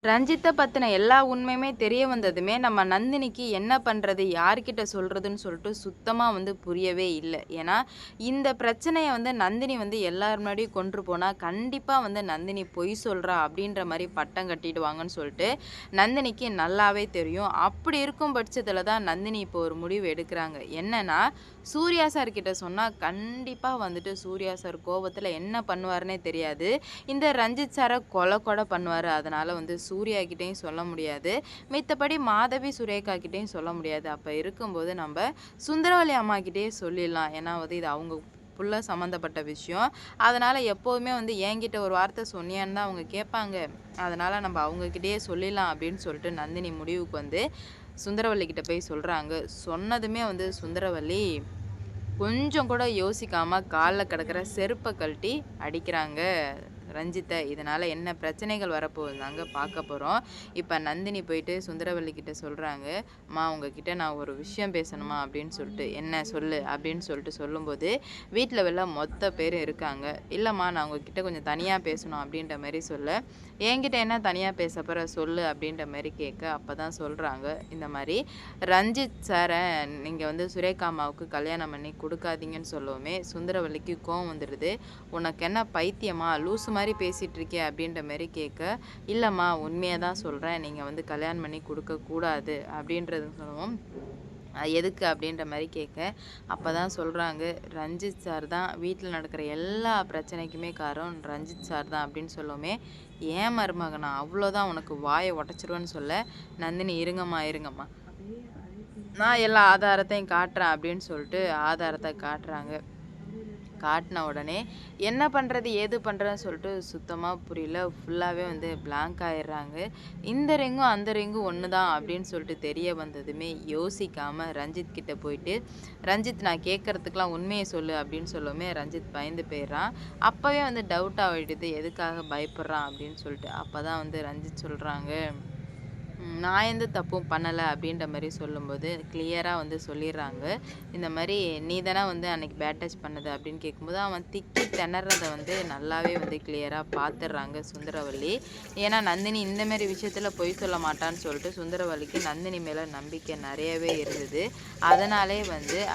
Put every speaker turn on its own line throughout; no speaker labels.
ரஞ்சித்த பத்தின எல்லா உண்மையுமே தெரிய வந்ததுமே, நம்ம நந்தினிக்கு என்ன பண்றது? யார்கிட்ட சொல்றதுன்னு சொல்லிட்டு சுத்தமா புரியவே இல்ல. ஏன்னா, இந்த பிரச்சனைய நந்தினி எல்லார் முன்னாடியும் கொண்டு போனா, கண்டிப்பா நந்தினி பொய் சொல்றா அப்படின்ற மாரி பட்டம் கட்டிடுவாங்கன்னு சொல்லிட்டு, நந்தினிக்கு நல்லாவே தெரியும். அப்படி இருக்கும் பட்சத்தில தான் நந்தினி இப்போ ஒரு முடிவு எடுக்குறாங்க. என்னன்னா, சூர்யா சார் கிட்ட சொன்னா கண்டிப்பா சூர்யா சார் கோவத்தில என்ன பண்ணுவாருன்னே தெரியாது. இந்த ரஞ்சித் சார கொலை கூட பண்ணுவாரு. அதனால சூர்யா கிட்டயும் சொல்ல முடியாது. மித்தபடி மாதவி, சுரேகா கிட்டயும் சொல்ல முடியாது. அப்ப இருக்கும்போது நம்ப சுந்தரவல்லி அம்மாகிட்டயே சொல்லிடலாம். ஏன்னா இது அவங்க புள்ள சம்மந்தப்பட்ட விஷயம். அதனால எப்போதுமே என்கிட்ட ஒரு வார்த்தை சொன்னியான்னு தான் அவங்க கேட்பாங்க. அதனால நம்ம அவங்க கிட்டயே சொல்லிடலாம் அப்படின்னு சொல்லிட்டு நந்தினி முடிவுக்கு சுந்தரவல்லி கிட்ட போய் சொல்றாங்க. சொன்னதுமே சுந்தரவல்லி கொஞ்சம் கூட யோசிக்காம கால்ல கிடக்கிற செருப்ப கழட்டி அடிக்கிறாங்க ரஞ்சித்த. இதனால என்ன பிரச்சனைகள் வரப்போகுதுன்னு தாங்க பார்க்க போறோம். இப்ப நந்தினி போயிட்டு சுந்தரவல்லி கிட்ட சொல்றாங்க, "அம்மா உங்ககிட்ட நான் ஒரு விஷயம் பேசணுமா?" அப்படின்னு சொல்லிட்டு. "என்ன சொல்லு?" அப்படின்னு சொல்லிட்டு சொல்லும்போது, வீட்ல உள்ள மொத்த பேரும் இருக்காங்க. "இல்லம்மா நான் உங்ககிட்ட கொஞ்சம் தனியா பேசணும்." அப்படின்ற மாரி சொல்ல, "என்கிட்ட என்ன தனியா பேச போற சொல்லு." அப்படின்ற மாரி கேட்க, அப்பதான் சொல்றாங்க, இந்த மாரி ரஞ்சித் சார நீங்க சுரேகா அம்மாவுக்கு கல்யாணம் பண்ணி குடுக்காதீங்கன்னு சொல்லவுமே, சுந்தரவல்லிக்கு கோவம் வந்துடுது. "உனக்கு என்ன பைத்தியமா? லூசு மாரி பேசிட்டு இருக்கியே?" அப்படின்ற மாரி கேட்க, "இல்லம்மா உண்மைய தான் சொல்றேன். நீங்க கல்யாணம் பண்ணி குடுக்கக்கூடாது." அப்படின்றது சொல்லவும், எதுக்கு?" அப்படின்ற மாரி கேட்க, அப்பதான் சொல்றாங்க, "ரஞ்சித் சார் தான் வீட்ல நடக்கிற எல்லா பிரச்சனைக்குமே காரணம் ரஞ்சித் சார் தான்." அப்படின்னு சொல்லவுமே, "ஏன் மருமகனா? அவ்வளோதான் உனக்கு வாய உடைச்சிருவேன்னு" சொல்ல, நந்தினி "இருங்கம்மா, இருங்கம்மா. நான் எல்லா ஆதாரத்தையும் காட்டுறேன்." அப்படின்னு சொல்லிட்டு ஆதாரத்த காட்டுறாங்க. காட்டின உடனே என்ன பண்ணுறது ஏது பண்ணுறதுன்னு சொல்லிட்டு சுத்தமாக புரியல. ஃபுல்லாகவே பிளாங்க் ஆயிடுறாங்க. இந்த ரிங்கும் அந்த ரிங்கும் ஒன்று தான் அப்படின்னு சொல்லிட்டு தெரிய வந்ததுமே யோசிக்காமல் ரஞ்சித் கிட்ட போயிட்டு, "ரஞ்சித் நான் கேட்குறதுக்கெலாம் உண்மையை சொல்லு." அப்படின்னு சொல்லவுமே ரஞ்சித் பயந்து போயிடுறான். அப்போவே டவுட் ஆகிடுது எதுக்காக பயப்படுறான் அப்படின்னு சொல்லிட்டு. அப்போ தான் ரஞ்சித் சொல்கிறாங்க, நான் எந்த தப்பும் பண்ணல." அப்படின்ற மாரி சொல்லும்போது, கிளியரா சொல்லிர்றாங்க. இந்த மாரி "நீ தானே அன்னைக்கு பேட் டச் பண்ணது." அப்படின்னு கேட்கும்போது, அவன் திக்கி திணறத நல்லாவே கிளியரா பார்த்துர்றாங்க சுந்தரவல்லி. ஏன்னா நந்தினி இந்த மாரி விஷயத்துல பொய் சொல்ல மாட்டான்னு சொல்லிட்டு சுந்தரவல்லிக்கு நந்தினி மேல நம்பிக்கை நெறையவே இருந்தது. அதனாலே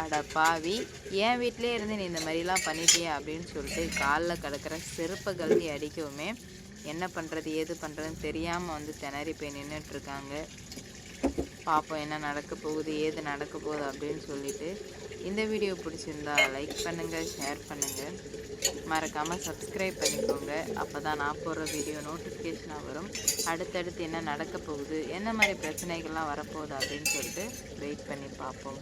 "அட பாவி! என் வீட்லயே இருந்து நீ இந்த மாரிலாம் பண்ணிட்டியே." அப்படின்னு சொல்லிட்டு கால்ல கிடக்கிற செருப்ப கழட்டி அடிக்கவுமே, என்ன பண்ணுறது ஏது பண்ணுறதுன்னு தெரியாமல் திணறி போய் நின்றுட்டுருக்காங்க. பார்ப்போம் என்ன நடக்க போகுது ஏது நடக்க போகுது அப்படின்னு சொல்லிட்டு. இந்த வீடியோ பிடிச்சிருந்தா லைக் பண்ணுங்கள், ஷேர் பண்ணுங்கள், மறக்காமல் சப்ஸ்கிரைப் பண்ணிக்கோங்க. அப்போ தான் நான் போடுற வீடியோ நோட்டிஃபிகேஷனாக வரும். அடுத்தடுத்து என்ன நடக்க போகுது, என்ன மாதிரி பிரச்சனைகள்லாம் வரப்போகுது அப்படின்னு சொல்லிட்டு வெயிட் பண்ணி பார்ப்போம்.